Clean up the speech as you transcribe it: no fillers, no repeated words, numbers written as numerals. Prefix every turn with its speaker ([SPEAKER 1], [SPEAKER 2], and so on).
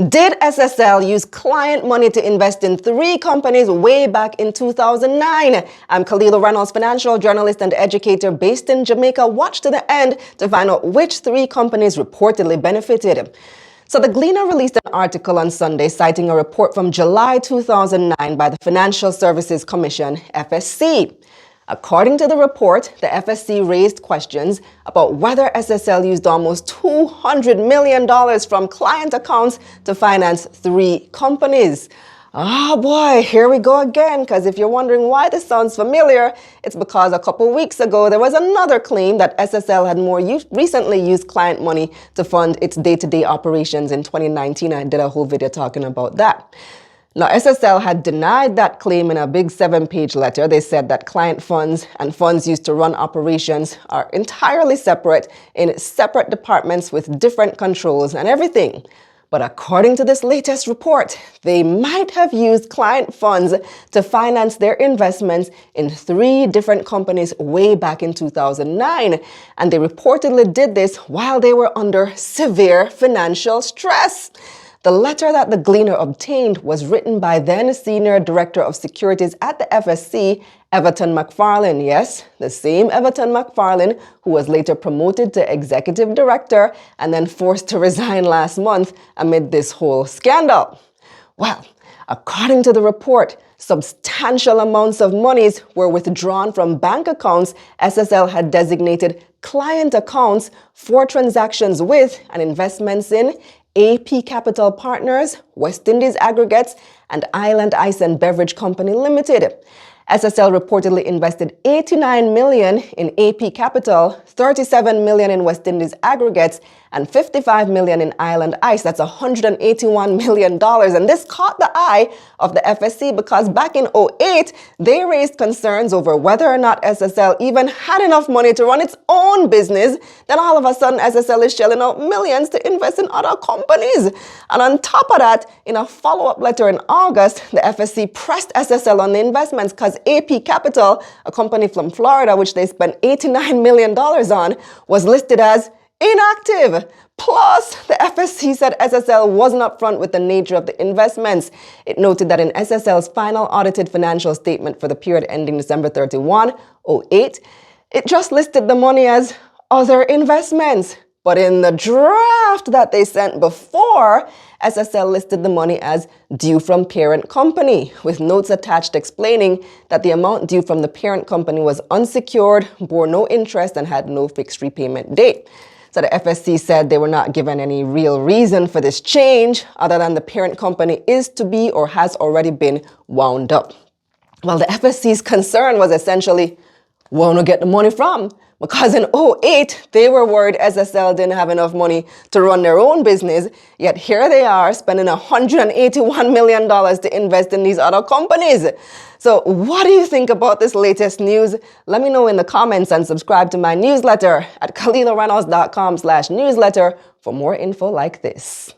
[SPEAKER 1] Did SSL use client money to invest in 3 companies way back in 2009? I'm Khalila Reynolds, financial journalist and educator based in Jamaica. Watch to the end to find out which 3 companies reportedly benefited. So the Gleaner released an article on Sunday citing a report from July 2009 by the Financial Services Commission, FSC. According to the report, the FSC raised questions about whether SSL used almost $200 million from client accounts to finance 3 companies. Oh boy, here we go again, because if you're wondering why this sounds familiar, it's because a couple weeks ago there was another claim that SSL had more recently used client money to fund its day-to-day operations in 2019. I did a whole video talking about that. Now, SSL had denied that claim in a big 7-page letter. They said that client funds and funds used to run operations are entirely separate in separate departments with different controls and everything. But according to this latest report, they might have used client funds to finance their investments in 3 different companies way back in 2009. And they reportedly did this while they were under severe financial stress. The letter that the Gleaner obtained was written by then Senior Director of Securities at the FSC, Everton McFarlane. Yes, the same Everton McFarlane who was later promoted to Executive Director and then forced to resign last month amid this whole scandal. Well, according to the report, substantial amounts of monies were withdrawn from bank accounts SSL had designated client accounts for transactions with and investments in AP Capital Partners, West Indies Aggregates, and Island Ice and Beverage Company Limited. SSL reportedly invested $89 million in AP Capital, $37 million in West Indies Aggregates, and $55 million in Island Ice. That's $181 million. And this caught the eye of the FSC because back in 2008, they raised concerns over whether or not SSL even had enough money to run its own business. Then all of a sudden, SSL is shelling out millions to invest in other companies. And on top of that, in a follow-up letter in August, the FSC pressed SSL on the investments because AP Capital, a company from Florida, which they spent $89 million on, was listed as inactive. Plus, the FSC said SSL wasn't upfront with the nature of the investments. It noted that in SSL's final audited financial statement for the period ending December 31, 2008, it just listed the money as other investments. But in the draft that they sent before, SSL listed the money as due from parent company, with notes attached explaining that the amount due from the parent company was unsecured, bore no interest, and had no fixed repayment date. So the FSC said they were not given any real reason for this change other than the parent company is to be or has already been wound up. Well, the FSC's concern was essentially, where to get the money from? Because in 2008, they were worried SSL didn't have enough money to run their own business, yet here they are spending $181 million to invest in these other companies. So what do you think about this latest news? Let me know in the comments and subscribe to my newsletter at KhalilaReynolds.com/newsletter for more info like this.